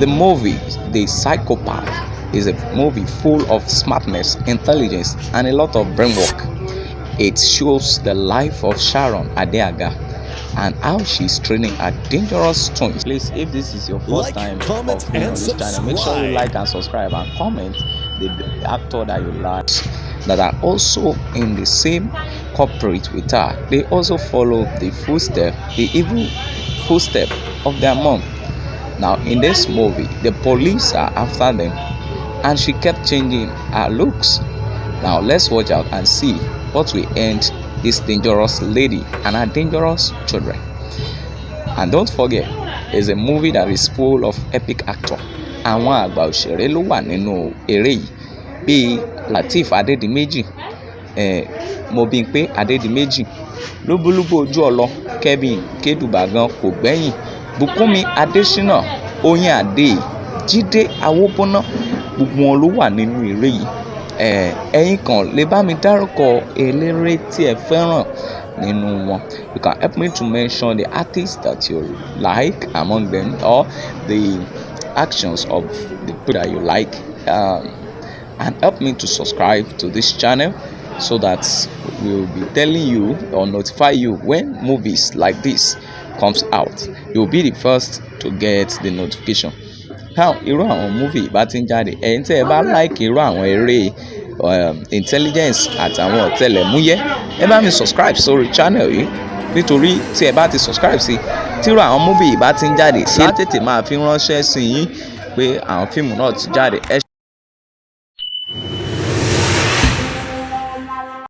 The movie, The Psychopath, is a movie full of smartness, intelligence, and a lot of brainwork. It shows the life of Sharon Adeaga and how she's training a dangerous twins. Please, if this is your first time of being on this channel, make sure you like and subscribe and comment the actor that you like that are also in the same corporate with her. They also follow the evil footstep of their mom. Now in this movie, the police are after them and she kept changing her looks. Now let's watch out and see what will end this dangerous lady and her dangerous children. And don't forget, it's a movie that is full of epic actor. Àwọn àgbà òṣèré ló wà nínú eré yìí bíi Lateef Adedimeji, Bimpe Adedimeji, Lúbúlúbú ojú ọlọ, Kevin Kedubagan kò gbẹ́yìn, Bùkúnmi Adésínà, Oyin Ade, Jide Awobona, gbogbo wọn ló wà nínú eré yìí. Ẹ̀yin kan lè bá mi dárúkọ eléré tí ẹ fẹ́ràn nínú wọn. You can help me to mention the artists that you like among them, or the actions of the people that you like, and help me to subscribe to this channel so that we'll be telling you or notify you when movies like this comes out. You'll be the first to get the notification. How irú àwọn movie bá ti ń jáde, ẹ̀yin tí ẹ bá like irú àwọn eré intelligence àtàwọn ọ̀tẹlẹ̀múyẹ́, ẹ bá mi subscribe sórí channel yìí, nítorí tí ẹ bá ti subscribe sí, tí irú àwọn movie bá ti ń jáde, ṣé tètè máa fi ránṣẹ́ sí yín pé àwọn fíìmù náà ti jáde. Ẹ